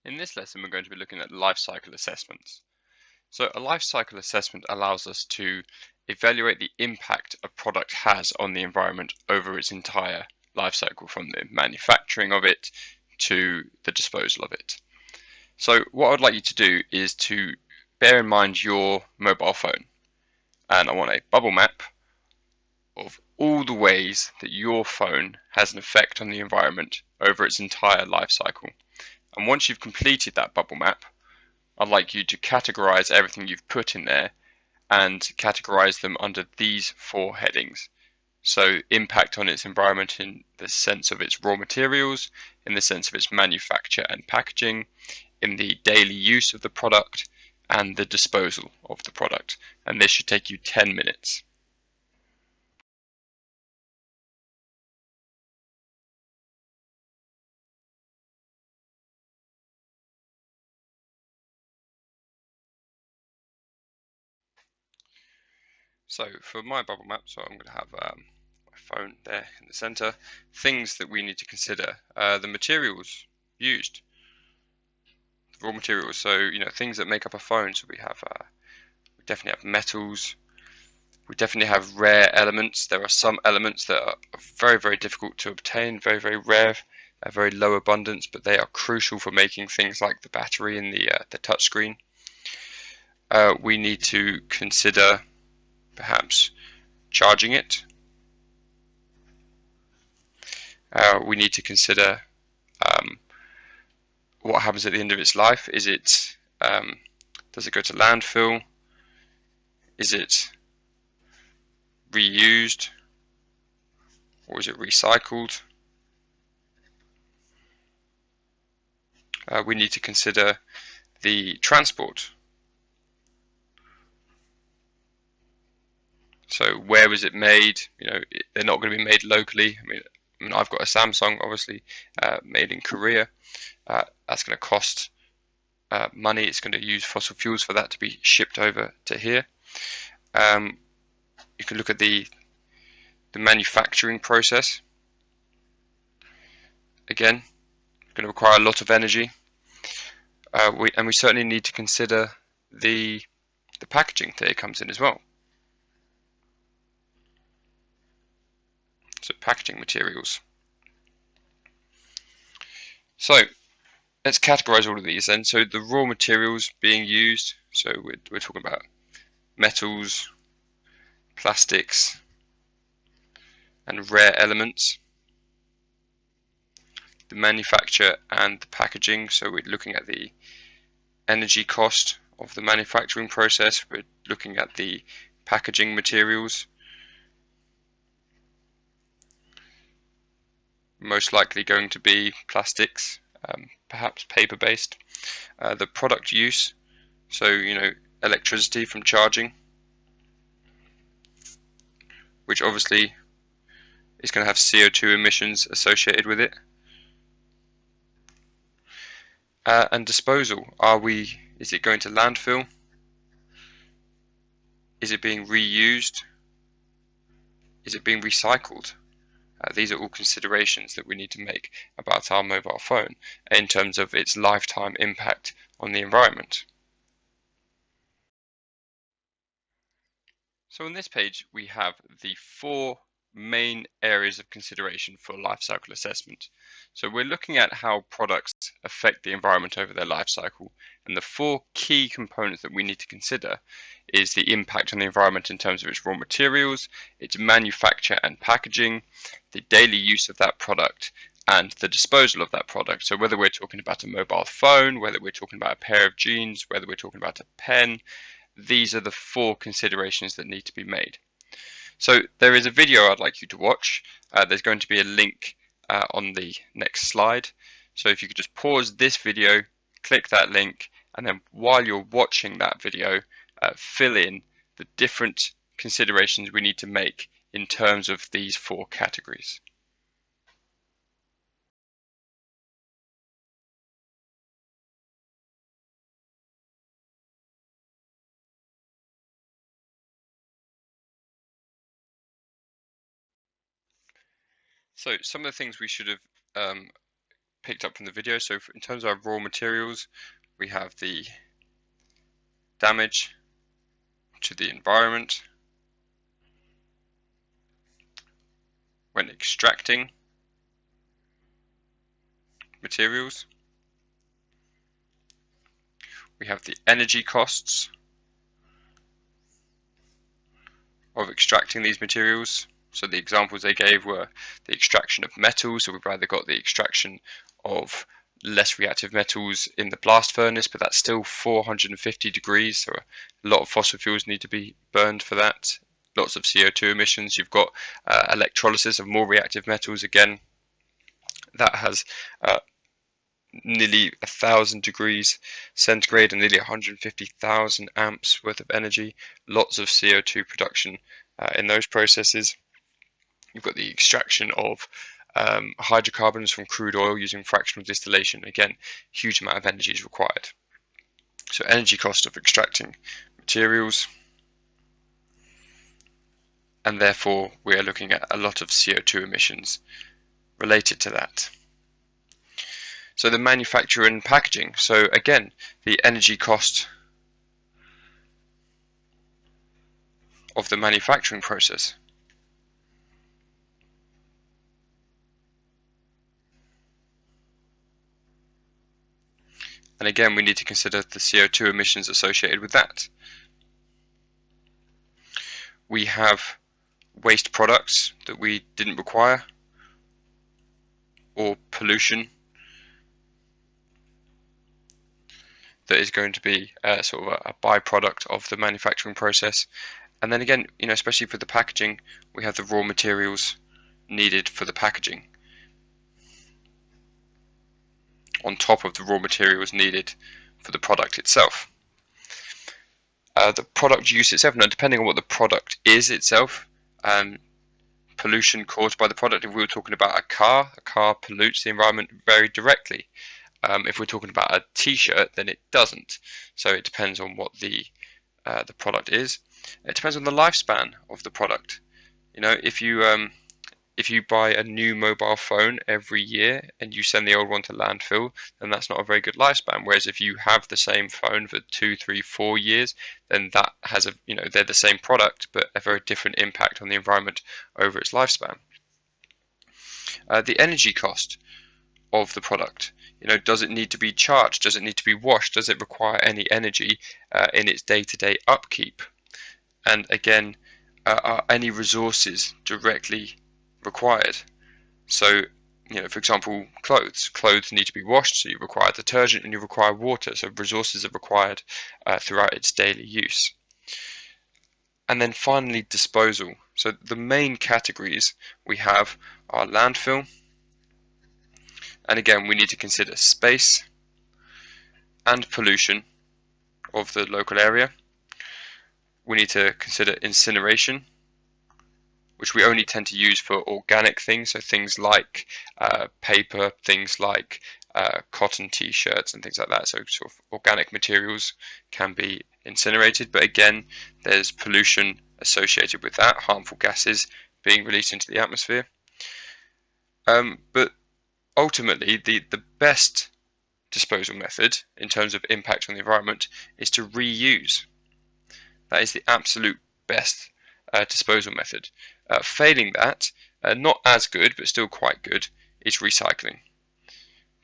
In this lesson, we're going to be looking at life cycle assessments. So a life cycle assessment allows us to evaluate the impact a product has on the environment over its entire life cycle, from the manufacturing of it to the disposal of it. So what I'd like you to do is to bear in mind your mobile phone, and I want a bubble map of all the ways that your phone has an effect on the environment over its entire life cycle. And once you've completed that bubble map, I'd like you to categorize everything you've put in there and categorize them under these four headings. So impact on its environment in the sense of its raw materials, in the sense of its manufacture and packaging, in the daily use of the product, and the disposal of the product. And this should take you 10 minutes. So for my bubble map, so I'm going to have my phone there in the center. Things that we need to consider: the materials used, the raw materials. So things that make up a phone. So we definitely have metals. We definitely have rare elements. There are some elements that are very, very difficult to obtain, very, very rare, very low abundance, but they are crucial for making things like the battery and the touchscreen. We need to consider perhaps charging it. We need to consider what happens at the end of its life. Is it does it go to landfill? Is it reused, or is it recycled? We need to consider the transport. So where was it made? They're not going to be made locally. I mean, I've got a Samsung, obviously, made in Korea. That's going to cost money. It's going to use fossil fuels for that to be shipped over to here. You can look at the manufacturing process. Again, going to require a lot of energy. We certainly need to consider the packaging that it comes in as well. So packaging materials. So let's categorize all of these then. So the raw materials being used, so we're talking about metals, plastics, and rare elements. The manufacture and the packaging, so we're looking at the energy cost of the manufacturing process. We're looking at the packaging materials, most likely going to be plastics, perhaps paper-based. The product use, so electricity from charging, which obviously is going to have CO2 emissions associated with it. And disposal, is it going to landfill? Is it being reused? Is it being recycled? These are all considerations that we need to make about our mobile phone in terms of its lifetime impact on the environment. So on this page, we have the four main areas of consideration for life cycle assessment. So we're looking at how products affect the environment over their life cycle, and the four key components that we need to consider is the impact on the environment in terms of its raw materials, its manufacture and packaging, the daily use of that product, and the disposal of that product. So whether we're talking about a mobile phone, whether we're talking about a pair of jeans, whether we're talking about a pen, these are the four considerations that need to be made. So there is a video I'd like you to watch. There's going to be a link on the next slide. So if you could just pause this video, click that link, and then while you're watching that video, fill in the different considerations we need to make in terms of these four categories. So some of the things we should have picked up from the video. So in terms of our raw materials, we have the damage to the environment when extracting materials. We have the energy costs of extracting these materials. So the examples they gave were the extraction of metals. So we've either got the extraction of less reactive metals in the blast furnace, but that's still 450 degrees. So a lot of fossil fuels need to be burned for that. Lots of CO2 emissions. You've got electrolysis of more reactive metals. Again, that has nearly 1,000 degrees centigrade and nearly 150,000 amps worth of energy. Lots of CO2 production in those processes. You've got the extraction of hydrocarbons from crude oil using fractional distillation. Again, huge amount of energy is required. So energy cost of extracting materials, and therefore we are looking at a lot of CO2 emissions related to that. So the manufacture and packaging. So again, the energy cost of the manufacturing process. And again, we need to consider the CO2 emissions associated with that. We have waste products that we didn't require, or pollution that is going to be sort of a byproduct of the manufacturing process. And then again, especially for the packaging, we have the raw materials needed for the packaging on top of the raw materials needed for the product itself. The product use itself, now depending on what the product is itself, pollution caused by the product. If we were talking about a car pollutes the environment very directly. If we're talking about a t-shirt, then it doesn't. So it depends on what the product is. It depends on the lifespan of the product. If you buy a new mobile phone every year and you send the old one to landfill, then that's not a very good lifespan. Whereas if you have the same phone for 2, 3, 4 years, then that has they're the same product, but a very different impact on the environment over its lifespan. The energy cost of the product. Does it need to be charged? Does it need to be washed? Does it require any energy in its day-to-day upkeep? And again, are any resources directly required? So, for example, clothes. Clothes need to be washed, so you require detergent and you require water. So resources are required throughout its daily use. And then finally, disposal. So the main categories we have are landfill. And again, we need to consider space and pollution of the local area. We need to consider incineration, which we only tend to use for organic things, so things like paper, things like cotton t-shirts and things like that. So sort of organic materials can be incinerated, but again, there's pollution associated with that, harmful gases being released into the atmosphere. But ultimately, the best disposal method in terms of impact on the environment is to reuse. That is the absolute best disposal method. Failing that, not as good but still quite good, is recycling,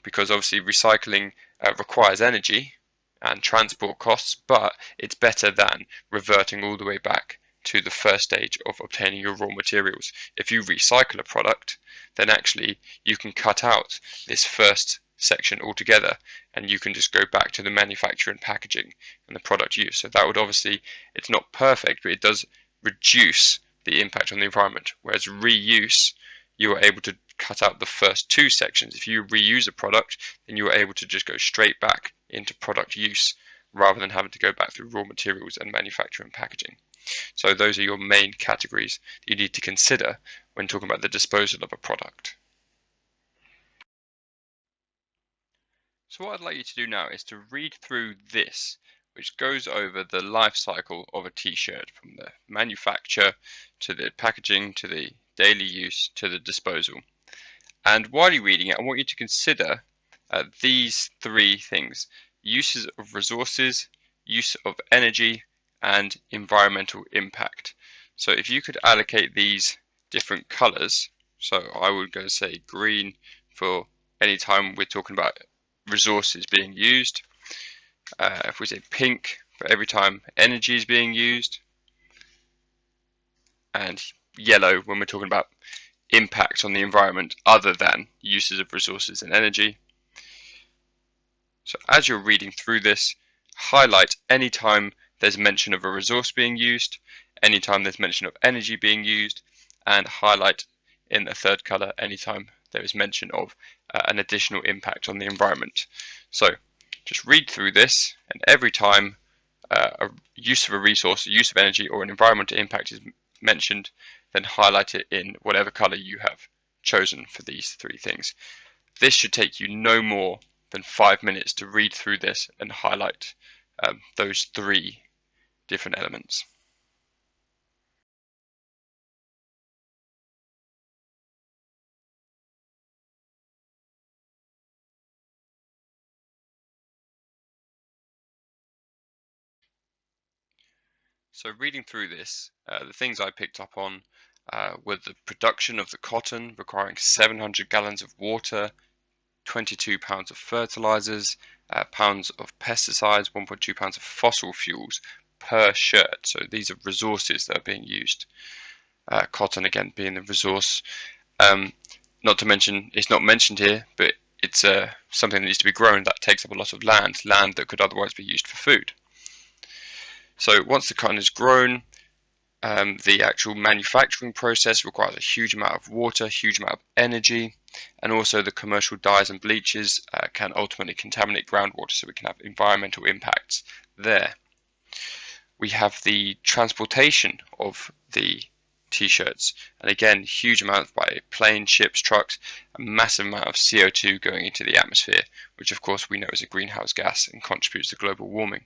because obviously recycling requires energy and transport costs, but it's better than reverting all the way back to the first stage of obtaining your raw materials. If you recycle a product, then actually you can cut out this first section altogether and you can just go back to the manufacture and packaging and the product use. So that would obviously, it's not perfect, but it does reduce the impact on the environment, whereas reuse, you are able to cut out the first two sections. If you reuse a product, then you are able to just go straight back into product use rather than having to go back through raw materials and manufacture and packaging. So those are your main categories that you need to consider when talking about the disposal of a product. So what I'd like you to do now is to read through this, which goes over the life cycle of a t-shirt from the manufacture to the packaging to the daily use to the disposal. And while you're reading it, I want you to consider these three things: uses of resources, use of energy, and environmental impact. So if you could allocate these different colors, so I would go say green for any time we're talking about resources being used. If we say pink for every time energy is being used, and yellow when we're talking about impact on the environment other than uses of resources and energy. So as you're reading through this, highlight any time there's mention of a resource being used, any time there's mention of energy being used, and highlight in the third color anytime there is mention of an additional impact on the environment. So just read through this, and every time a use of a resource, a use of energy, or an environmental impact is mentioned, then highlight it in whatever color you have chosen for these three things. This should take you no more than 5 minutes to read through this and highlight those three different elements. So reading through this, the things I picked up on were the production of the cotton requiring 700 gallons of water, 22 pounds of fertilizers, pounds of pesticides, 1.2 pounds of fossil fuels per shirt. So these are resources that are being used. Cotton again being the resource. Not to mention, it's not mentioned here, but it's something that needs to be grown that takes up a lot of land that could otherwise be used for food. So once the cotton is grown, the actual manufacturing process requires a huge amount of water, huge amount of energy, and also the commercial dyes and bleaches can ultimately contaminate groundwater, so we can have environmental impacts there. We have the transportation of the t-shirts, and again, huge amounts by plane, ships, trucks, a massive amount of CO2 going into the atmosphere, which of course we know is a greenhouse gas and contributes to global warming.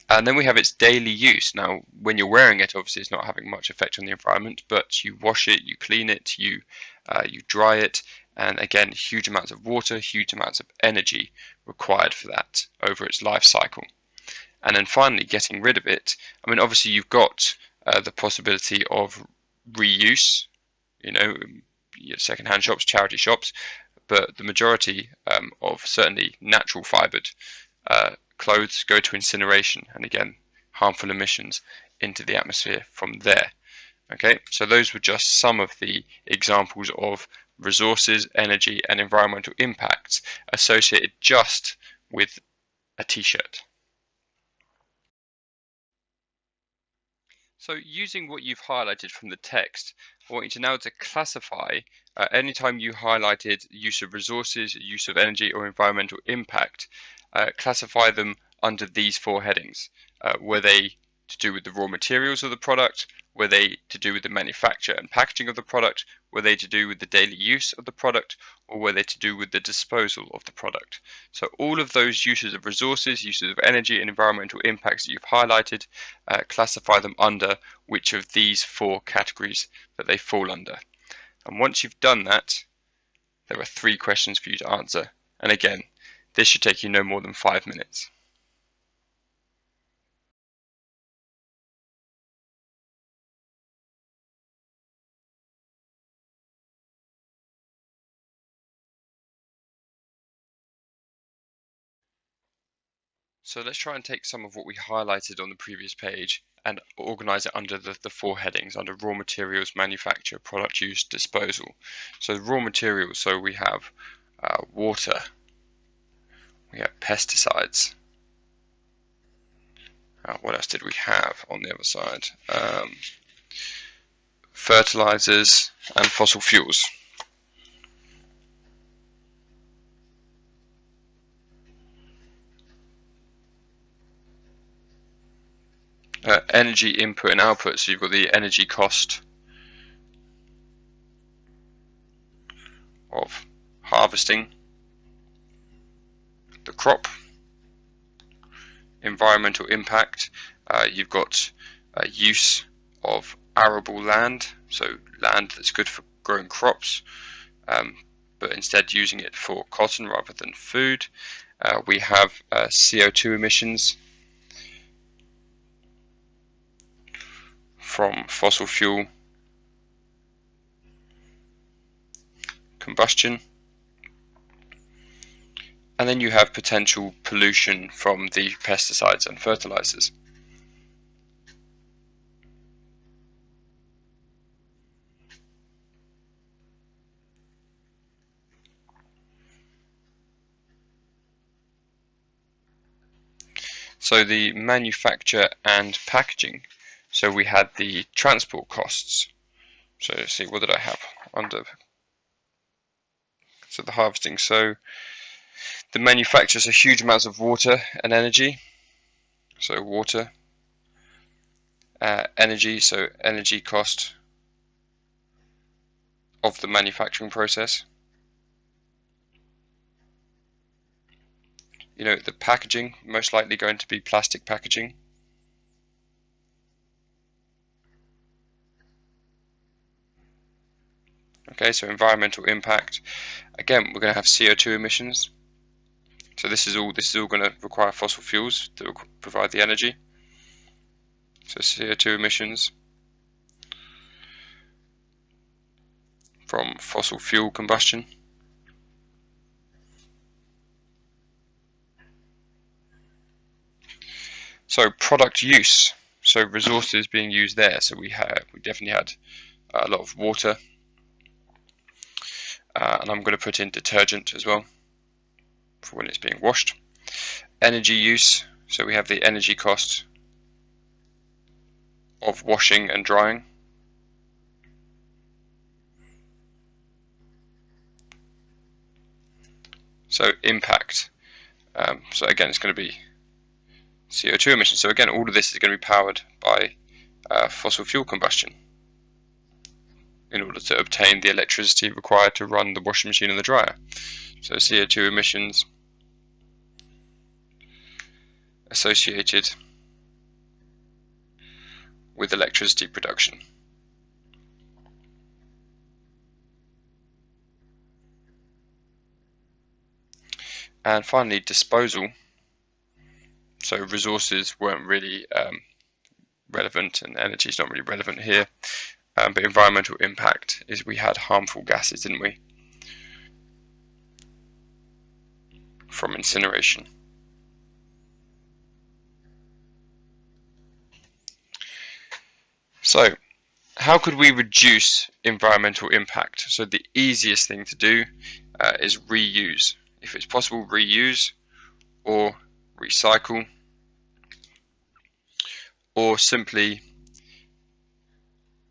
And then we have its daily use. Now, when you're wearing it, obviously it's not having much effect on the environment, but you wash it, you clean it, you dry it, and again, huge amounts of water, huge amounts of energy required for that over its life cycle. And then finally, getting rid of it. I mean, obviously you've got the possibility of reuse, you know, second-hand shops, charity shops, but the majority of certainly natural fibered clothes go to incineration, and again, harmful emissions into the atmosphere from there. Okay, so those were just some of the examples of resources, energy, and environmental impacts associated just with a t-shirt. So using what you've highlighted from the text, I want you to now to classify anytime you highlighted use of resources, use of energy, or environmental impact, classify them under these four headings. Were they to do with the raw materials of the product? Were they to do with the manufacture and packaging of the product? Were they to do with the daily use of the product? Or were they to do with the disposal of the product? So all of those uses of resources, uses of energy, and environmental impacts that you've highlighted, classify them under which of these four categories that they fall under. And once you've done that, there are 3 questions for you to answer. And again, this should take you no more than 5 minutes. So let's try and take some of what we highlighted on the previous page and organize it under the 4 headings, under raw materials, manufacture, product use, disposal. So raw materials, so we have water, we have pesticides. What else did we have on the other side? Fertilizers and fossil fuels. Energy input and output, so you've got the energy cost of harvesting the crop. Environmental impact, you've got use of arable land, so land that's good for growing crops. but instead using it for cotton rather than food. We have CO2 emissions from fossil fuel combustion. And then you have potential pollution from the pesticides and fertilizers. So the manufacture and packaging. So we had the transport costs. So let's see, what did I have under? So the harvesting. So the manufactures a huge amounts of water and energy. So water, energy. So energy cost of the manufacturing process. You know, the packaging, most likely going to be plastic packaging. Okay, so environmental impact. Again, we're going to have CO2 emissions. So this is all going to require fossil fuels to provide the energy. So CO2 emissions from fossil fuel combustion. So product use. So resources being used there. So we definitely had a lot of water, and I'm going to put in detergent as well for when it's being washed. Energy use. So we have the energy cost of washing and drying. So impact. So again, it's going to be CO2 emissions. So again, all of this is going to be powered by fossil fuel combustion in order to obtain the electricity required to run the washing machine and the dryer. So CO2 emissions associated with electricity production. And finally, disposal. So resources weren't really relevant, and energy is not really relevant here. But environmental impact is we had harmful gases, didn't we? From incineration. So, how could we reduce environmental impact? So the easiest thing to do is reuse. If it's possible, reuse or recycle, or simply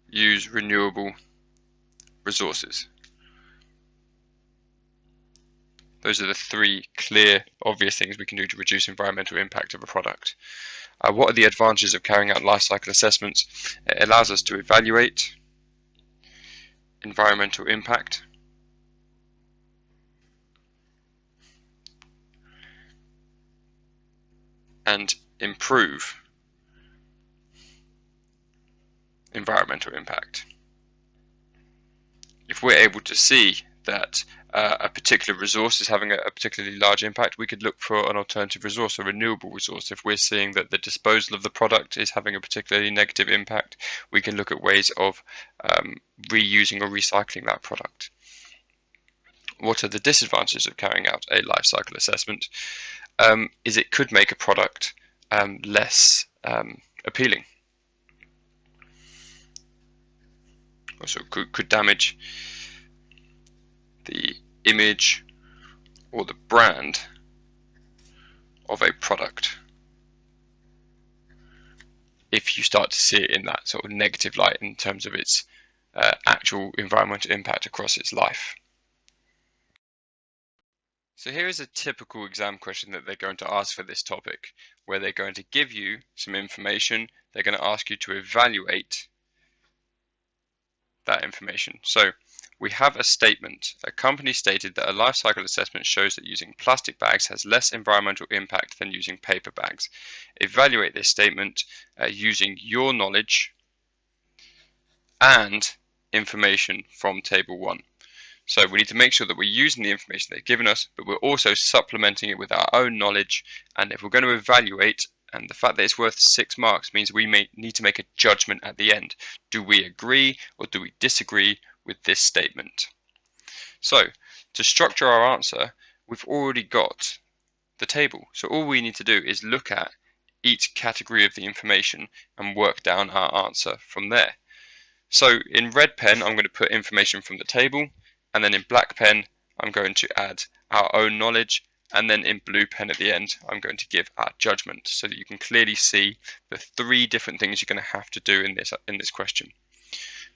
use renewable resources. Those are the three clear, obvious things we can do to reduce environmental impact of a product. What are the advantages of carrying out life cycle assessments? It allows us to evaluate environmental impact, and improve environmental impact. If we're able to see that a particular resource is having a particularly large impact, we could look for an alternative resource, a renewable resource. If we're seeing that the disposal of the product is having a particularly negative impact, we can look at ways of reusing or recycling that product. What are the disadvantages of carrying out a life cycle assessment? Is it could make a product less appealing. Also could damage the image or the brand of a product if you start to see it in that sort of negative light in terms of its actual environmental impact across its life. So here is a typical exam question that they're going to ask for this topic, where they're going to give you some information. They're going to ask you to evaluate that information. So we have a statement. A company stated that a life cycle assessment shows that using plastic bags has less environmental impact than using paper bags. Evaluate this statement using your knowledge and information from table 1. So we need to make sure that we're using the information they've given us, but we're also supplementing it with our own knowledge. And if we're going to evaluate, and the fact that it's worth 6 marks means we may need to make a judgment at the end. Do we agree or do we disagree with this statement? So to structure our answer, we've already got the table. So all we need to do is look at each category of the information and work down our answer from there. So in red pen, I'm going to put information from the table, and then in black pen, I'm going to add our own knowledge, and then in blue pen at the end, I'm going to give our judgment, so that you can clearly see the 3 different things you're going to have to do in this question.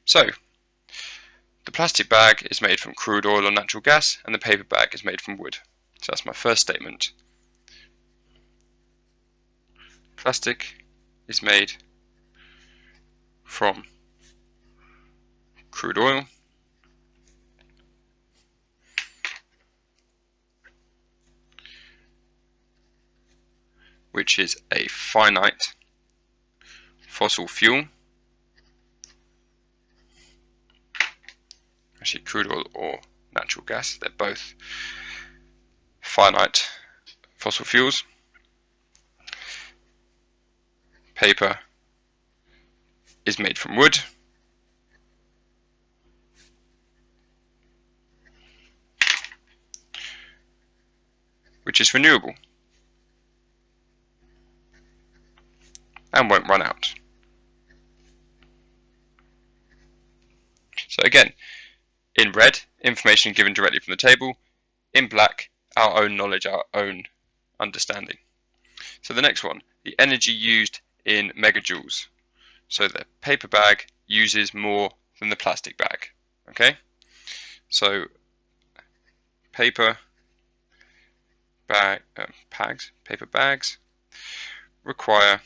So the plastic bag is made from crude oil or natural gas, and the paper bag is made from wood. So that's my first statement. Plastic is made from crude oil, which is a finite fossil fuel. Actually, crude oil or natural gas, they're both finite fossil fuels. Paper is made from wood, which is renewable and won't run out. So again, in red, information given directly from the table. In black, our own knowledge, our own understanding. So the next one, the energy used in megajoules. So the paper bag uses more than the plastic bag. Okay, so paper bags require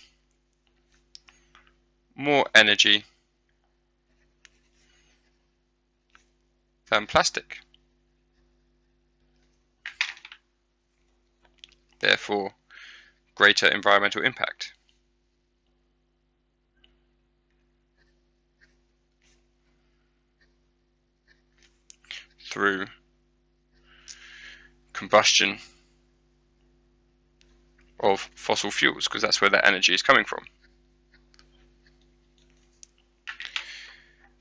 more energy than plastic. Therefore, greater environmental impact. Through combustion of fossil fuels, because that's where that energy is coming from.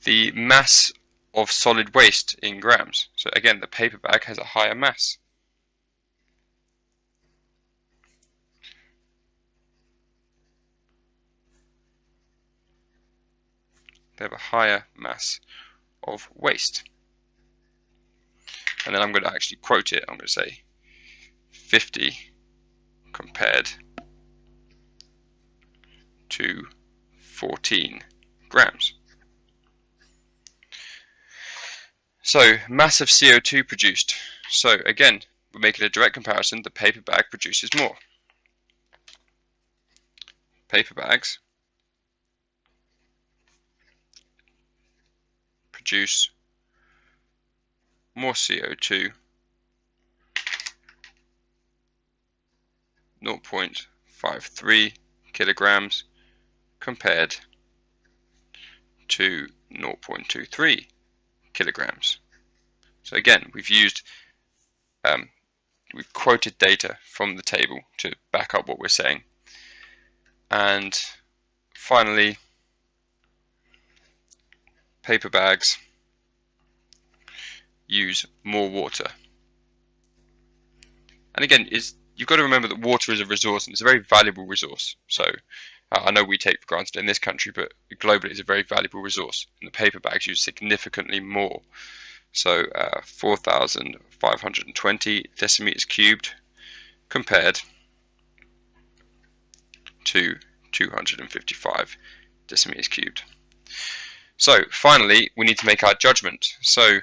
The mass of solid waste in grams. So again, the paper bag has a higher mass. They have a higher mass of waste. And then I'm going to actually quote it. I'm going to say 50 compared to 14 grams. So mass of CO2 produced. So again, we're making a direct comparison. The paper bag produces more. Paper bags produce more CO2, 0.53 kilograms compared to 0.23 kilograms. So again, we've quoted data from the table to back up what we're saying. And finally, paper bags use more water. And again, you've got to remember that water is a resource, and it's a very valuable resource. So I know we take for granted in this country, but globally it's a very valuable resource, and the paper bags use significantly more. So 4,520 decimeters cubed compared to 255 decimeters cubed. So finally, we need to make our judgment. So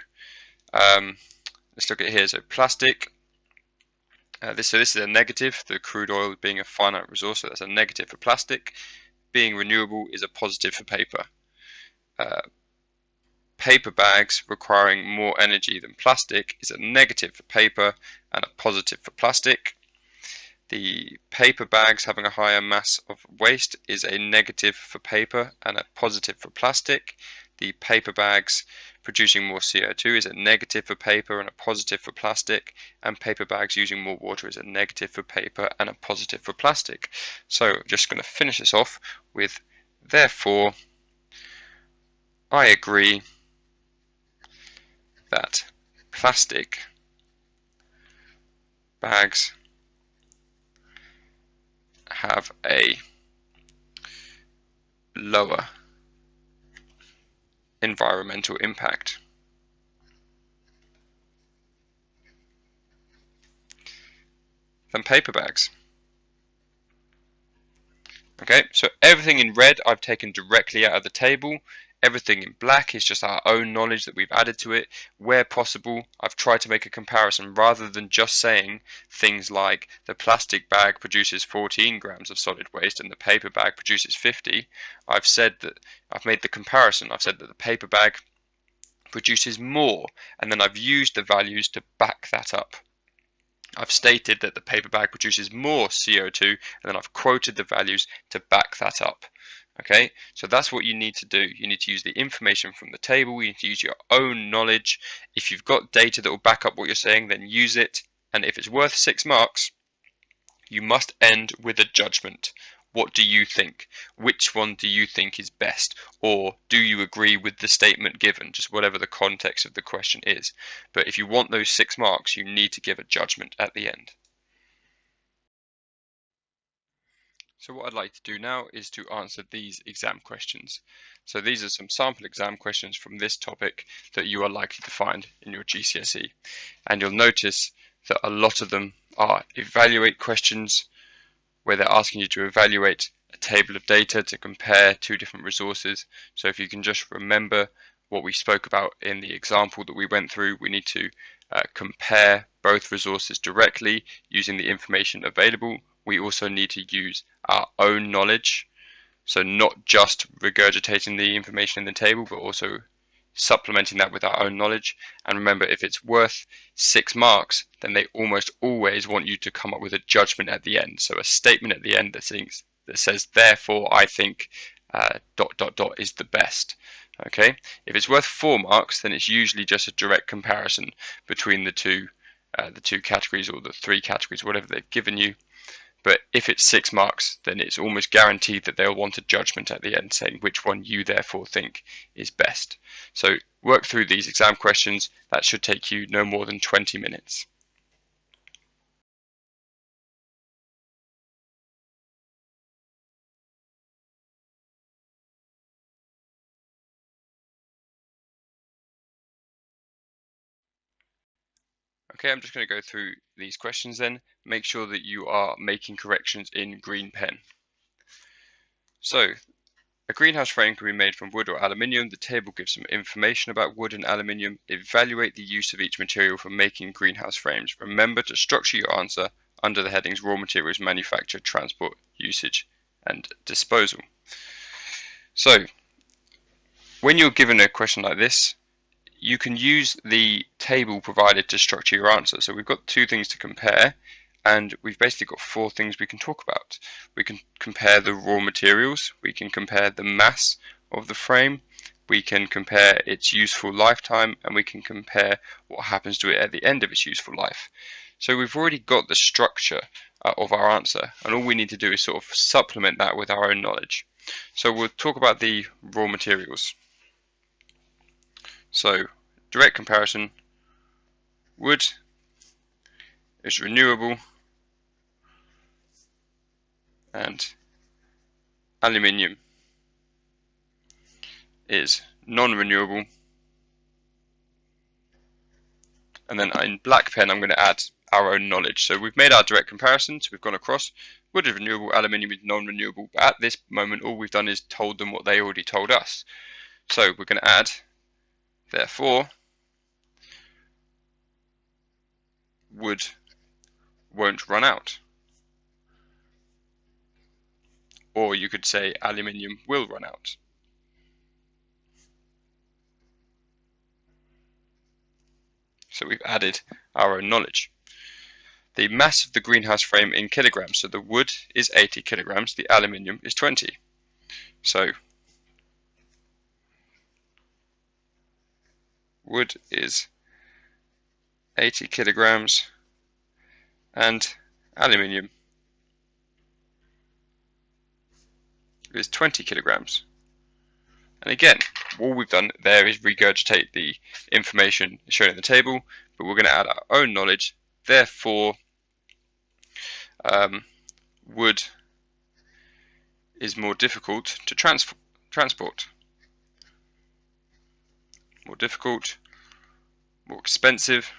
let's look at it here. So plastic. This is a negative, the crude oil being a finite resource, so that's a negative for plastic. Being renewable is a positive for paper. Paper bags requiring more energy than plastic is a negative for paper and a positive for plastic. The paper bags having a higher mass of waste is a negative for paper and a positive for plastic. the paper bags producing more CO2 is a negative for paper and a positive for plastic, and paper bags using more water is a negative for paper and a positive for plastic. So just going to finish this off with, therefore, I agree that plastic bags have a lower environmental impact than paper bags. Okay, so everything in red I've taken directly out of the table. Everything in black is just our own knowledge that we've added to it. Where possible, I've tried to make a comparison rather than just saying things like the plastic bag produces 14 grams of solid waste and the paper bag produces 50. I've made the comparison. I've said that the paper bag produces more, and then I've used the values to back that up. I've stated that the paper bag produces more CO2, and then I've quoted the values to back that up. Okay, so that's what you need to do. You need to use the information from the table. You need to use your own knowledge. If you've got data that will back up what you're saying, then use it. And if it's worth 6 marks, you must end with a judgment. What do you think? Which one do you think is best? Or do you agree with the statement given? Just whatever the context of the question is. But if you want those 6 marks, you need to give a judgment at the end. So what I'd like to do now is to answer these exam questions. So these are some sample exam questions from this topic that you are likely to find in your GCSE. And you'll notice that a lot of them are evaluate questions, where they're asking you to evaluate a table of data to compare two different resources. So if you can just remember what we spoke about in the example that we went through, we need to compare both resources directly using the information available. We also need to use our own knowledge, so not just regurgitating the information in the table, but also supplementing that with our own knowledge. And remember, if it's worth 6 marks, then they almost always want you to come up with a judgment at the end. So a statement at the end that says, therefore, I think ... is the best. Okay, if it's worth 4 marks, then it's usually just a direct comparison between the two categories, or the 3 categories, whatever they've given you. But if it's 6 marks, then it's almost guaranteed that they'll want a judgment at the end saying which one you therefore think is best. So work through these exam questions. That should take you no more than 20 minutes. Okay, I'm just going to go through these questions then. Make sure that you are making corrections in green pen. So, a greenhouse frame can be made from wood or aluminium. The table gives some information about wood and aluminium. Evaluate the use of each material for making greenhouse frames. Remember to structure your answer under the headings raw materials, manufacture, transport, usage, and disposal. So, when you're given a question like this, you can use the table provided to structure your answer. So we've got 2 things to compare, and we've basically got 4 things we can talk about. We can compare the raw materials, we can compare the mass of the frame, we can compare its useful lifetime, and we can compare what happens to it at the end of its useful life. So we've already got the structure of our answer, and all we need to do is sort of supplement that with our own knowledge. So we'll talk about the raw materials. So, direct comparison, wood is renewable and aluminium is non-renewable. And then in black pen I'm going to add our own knowledge. So we've made our direct comparison, so we've gone across, wood is renewable, aluminium is non-renewable, but at this moment all we've done is told them what they already told us. So we're going to add, therefore, wood won't run out. Or you could say aluminium will run out. So we've added our own knowledge. The mass of the greenhouse frame in kilograms. So the wood is 80 kilograms, the aluminium is 20. So wood is 80 kilograms and aluminium is 20 kilograms. And again, all we've done there is regurgitate the information shown in the table, but we're going to add our own knowledge. Therefore, wood is more difficult to transport. More difficult, more expensive,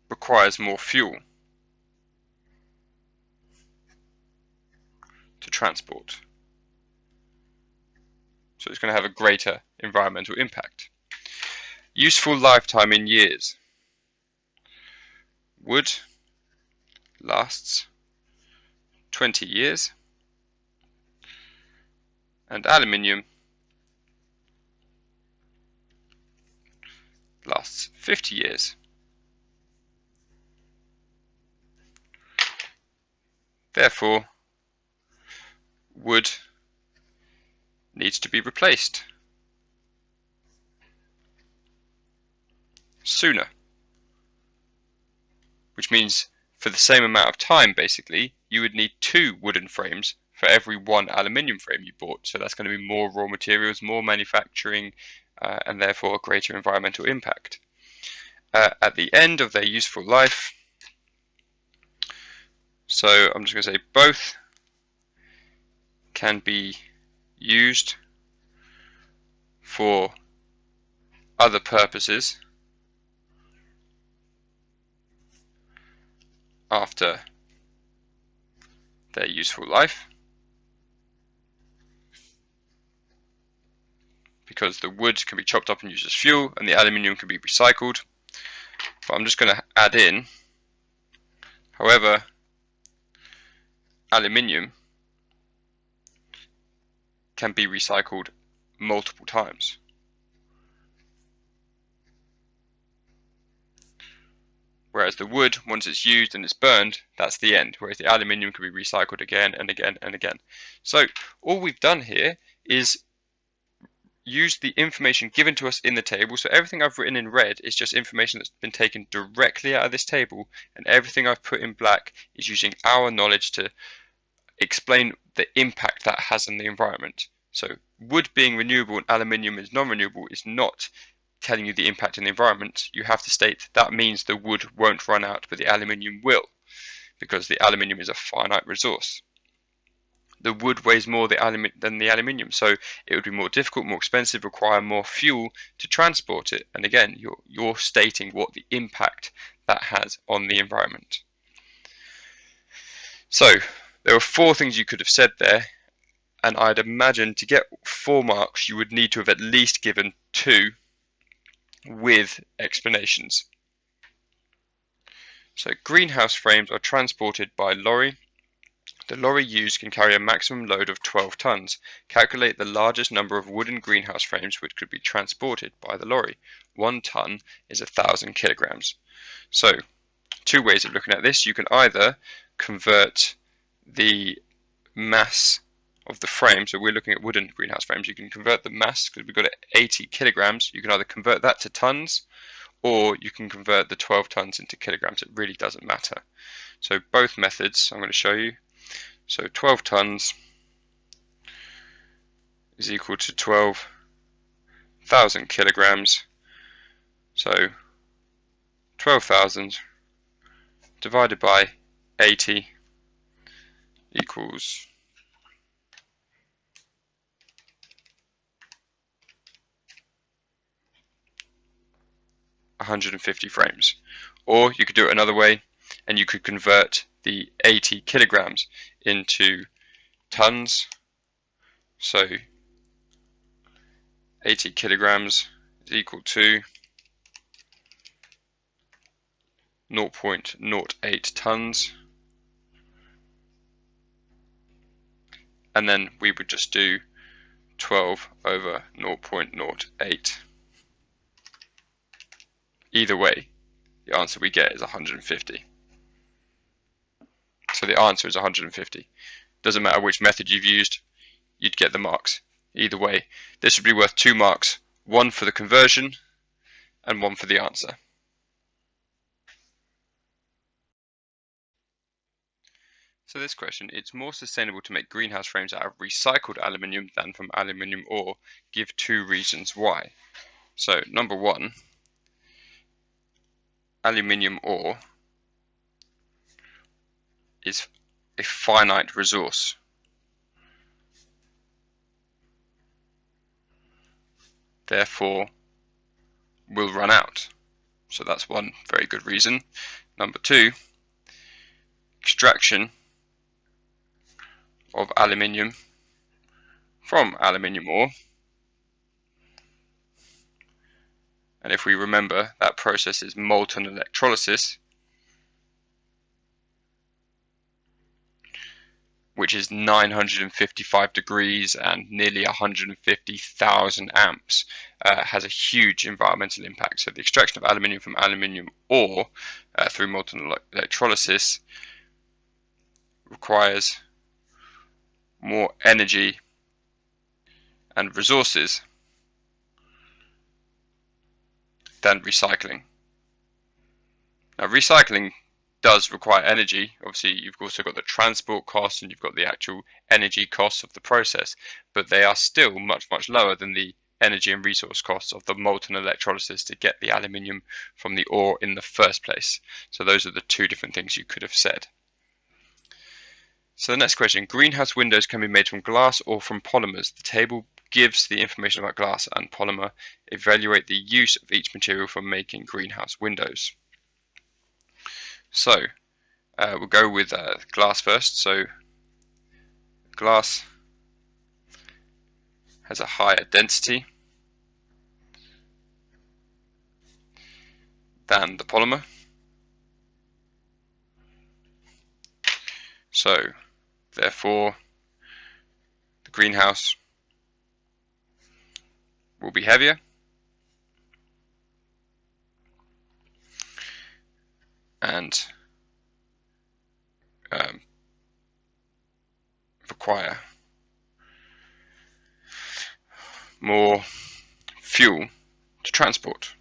requires more fuel to transport. So it's going to have a greater environmental impact. Useful lifetime in years. Wood lasts 20 years and aluminium lasts 50 years. Therefore, wood needs to be replaced sooner, which means for the same amount of time, basically, you would need 2 wooden frames for every 1 aluminium frame you bought. So that's going to be more raw materials, more manufacturing, and therefore a greater environmental impact. At the end of their useful life, so I'm just going to say both can be used for other purposes after their useful life, because the wood can be chopped up and used as fuel and the aluminium can be recycled. But I'm just going to add in, however, aluminium can be recycled multiple times. Whereas the wood, once it's used and it's burned, that's the end. Whereas the aluminium can be recycled again and again and again. So all we've done here is use the information given to us in the table. So everything I've written in red is just information that's been taken directly out of this table, and everything I've put in black is using our knowledge to explain the impact that has on the environment. So wood being renewable and aluminium is non-renewable is not telling you the impact on the environment. You have to state that means the wood won't run out, but the aluminium will, because the aluminium is a finite resource. The wood weighs more than the aluminium, so it would be more difficult, more expensive, require more fuel to transport it. And again, you're stating what the impact that has on the environment. So there were 4 things you could have said there, and I'd imagine to get 4 marks you would need to have at least given 2 with explanations. So greenhouse frames are transported by lorry. The lorry used can carry a maximum load of 12 tons. Calculate the largest number of wooden greenhouse frames which could be transported by the lorry. 1 ton is 1,000 kilograms. So 2 ways of looking at this. You can either convert the mass of the frame, so we're looking at wooden greenhouse frames, you can convert the mass, because we've got it 80 kilograms, you can either convert that to tons, or you can convert the 12 tons into kilograms. It really doesn't matter. So both methods I'm going to show you. So 12 tons is equal to 12,000 kilograms. So 12,000 divided by 80 equals 150 frames. Or you could do it another way, and you could convert the 80 kilograms into tons. So 80 kilograms is equal to 0.08 tons. And then we would just do 12 over 0.08. Either way, the answer we get is 150. So the answer is 150. Doesn't matter which method you've used, you'd get the marks. Either way, this would be worth 2 marks, 1 for the conversion and 1 for the answer. So this question, it's more sustainable to make greenhouse frames out of recycled aluminium than from aluminium ore. Give 2 reasons why. So number 1, aluminium ore is a finite resource. Therefore, will run out. So that's one very good reason. Number 2, extraction of aluminium from aluminium ore. And if we remember, that process is molten electrolysis, which is 955 degrees and nearly 150,000 amps, has a huge environmental impact. So the extraction of aluminium from aluminium ore through molten electrolysis requires more energy and resources than recycling. Now, recycling does require energy. Obviously, you've also got the transport costs and you've got the actual energy costs of the process, but they are still much, much lower than the energy and resource costs of the molten electrolysis to get the aluminium from the ore in the first place. So those are the 2 different things you could have said. So the next question, greenhouse windows can be made from glass or from polymers. The table gives the information about glass and polymer. Evaluate the use of each material for making greenhouse windows. So we'll go with glass first. So glass has a higher density than the polymer. So therefore the greenhouse will be heavier and require more fuel to transport,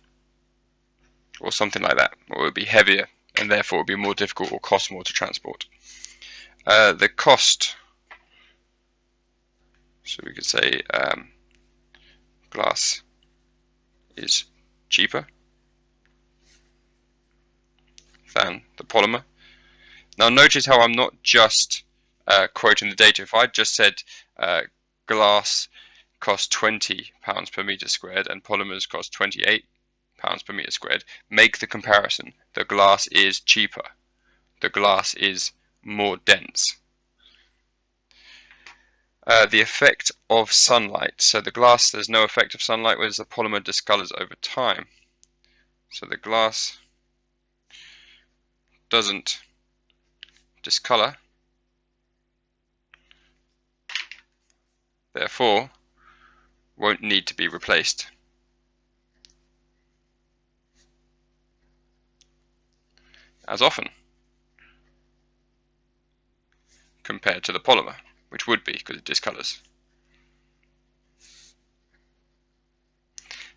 or something like that, or it would be heavier and therefore it would be more difficult or cost more to transport. The cost, so we could say glass is cheaper than the polymer. Now notice how I'm not just quoting the data. If I just said glass costs £20 per meter squared and polymers cost £28 per meter squared, make the comparison. The glass is cheaper. The glass is more dense. The effect of sunlight. So the glass, there's no effect of sunlight, whereas the polymer discolors over time. So the glass doesn't discolor, therefore won't need to be replaced. As often compared to the polymer, which would be because it discolors.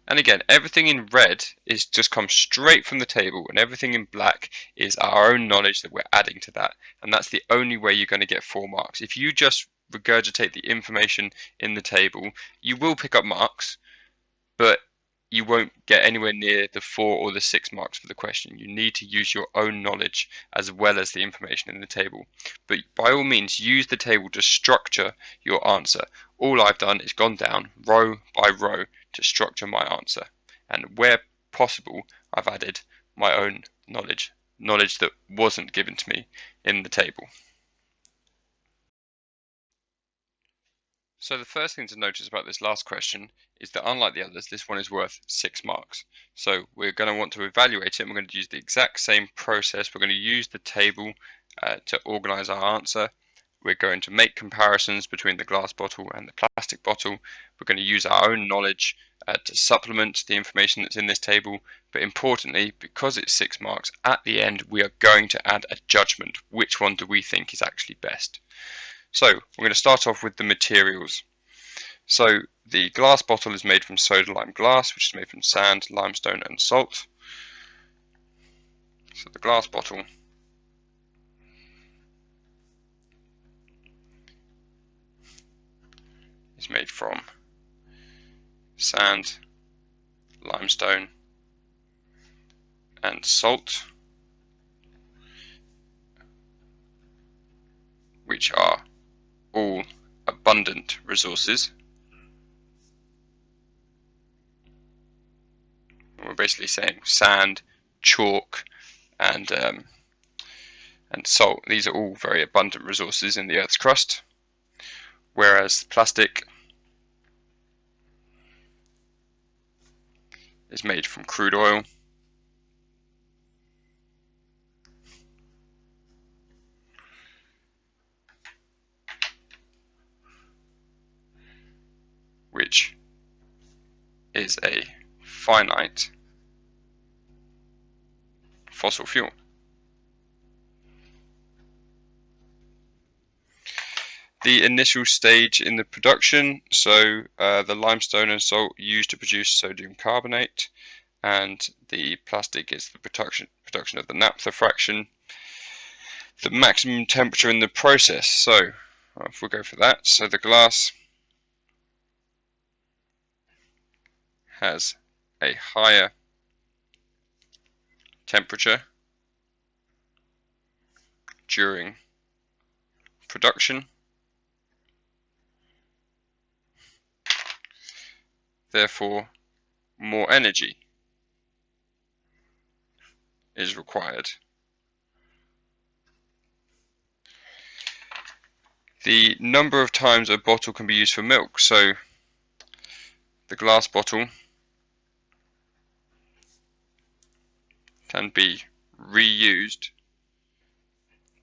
And again, everything in red is just comes straight from the table, and everything in black is our own knowledge that we're adding to that, and that's the only way you're going to get 4 marks. If you just regurgitate the information in the table, you will pick up marks, but you won't get anywhere near the 4 or the 6 marks for the question. You need to use your own knowledge as well as the information in the table. But by all means, use the table to structure your answer. All I've done is gone down row by row to structure my answer. And where possible, I've added my own knowledge that wasn't given to me in the table. So the first thing to notice about this last question is that unlike the others, this one is worth 6 marks. So we're going to want to evaluate it, and we're going to use the exact same process. We're going to use the table to organize our answer. We're going to make comparisons between the glass bottle and the plastic bottle. We're going to use our own knowledge to supplement the information that's in this table. But importantly, because it's 6 marks, at the end we are going to add a judgment. Which one do we think is actually best? So we're going to start off with the materials. So the glass bottle is made from soda lime glass, which is made from sand, limestone and salt. So the glass bottle is made from sand, limestone and salt, which are all abundant resources. We're basically saying sand, chalk and salt. These are all very abundant resources in the Earth's crust, whereas plastic is made from crude oil, which is a finite fossil fuel. The initial stage in the production, so the limestone and salt used to produce sodium carbonate, and the plastic is the production of the naphtha fraction. The maximum temperature in the process, so if we go for that, so the glass has a higher temperature during production, therefore more energy is required. The number of times a bottle can be used for milk, so the glass bottle can be reused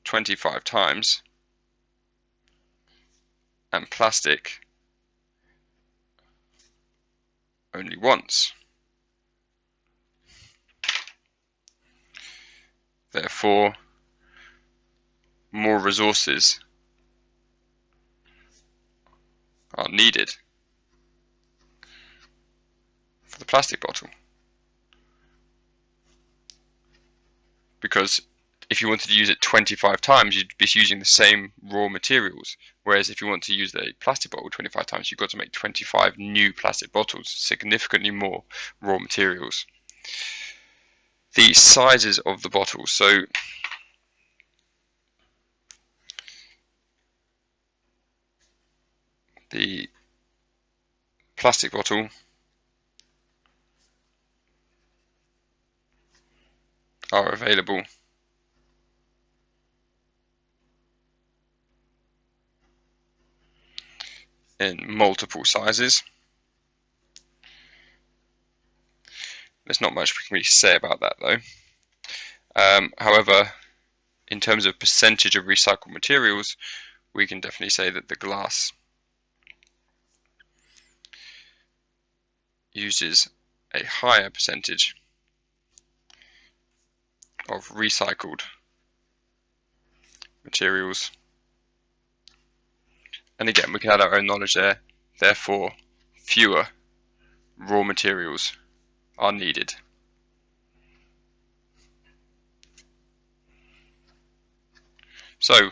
25 times and plastic only once. Therefore, more resources are needed for the plastic bottle. Because if you wanted to use it 25 times, you'd be using the same raw materials. Whereas if you want to use a plastic bottle 25 times, you've got to make 25 new plastic bottles, significantly more raw materials. The sizes of the bottles. So the plastic bottle are available in multiple sizes. There's not much we can really say about that though. However, in terms of percentage of recycled materials, we can definitely say that the glass uses a higher percentage of recycled materials. And again, we can add our own knowledge there, therefore fewer raw materials are needed. So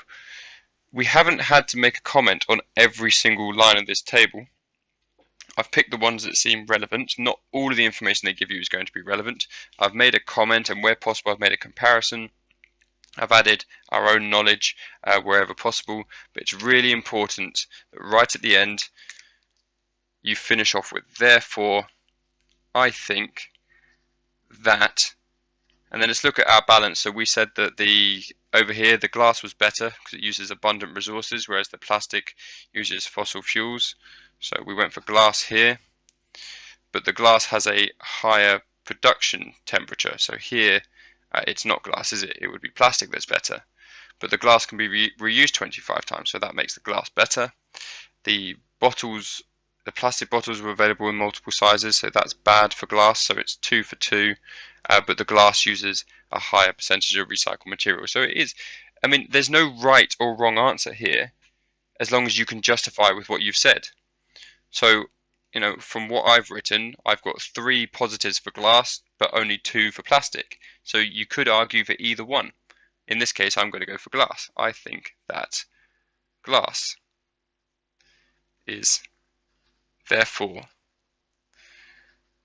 we haven't had to make a comment on every single line of this table. I've picked the ones that seem relevant. Not all of the information they give you is going to be relevant. I've made a comment, and where possible I've made a comparison. I've added our own knowledge wherever possible, but it's really important that right at the end you finish off with therefore, I think that, and then let's look at our balance. So we said that over here the glass was better because it uses abundant resources, whereas the plastic uses fossil fuels. So we went for glass here, but the glass has a higher production temperature. So here it's not glass, is it? It would be plastic that's better. But the glass can be reused 25 times, so that makes the glass better. The plastic bottles were available in multiple sizes, so that's bad for glass, so it's 2 for 2. But the glass uses a higher percentage of recycled material. So it is, I mean, there's no right or wrong answer here, as long as you can justify with what you've said. So, from what I've written, I've got 3 positives for glass, but only 2 for plastic. So you could argue for either one. In this case, I'm going to go for glass. I think that glass is therefore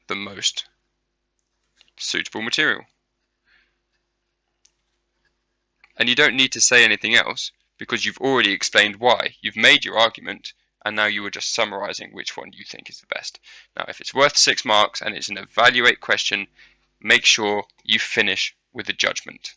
the most suitable material. And you don't need to say anything else because you've already explained why. You've made your argument and now you are just summarizing which one you think is the best. Now, if it's worth 6 marks and it's an evaluate question, make sure you finish with a judgment.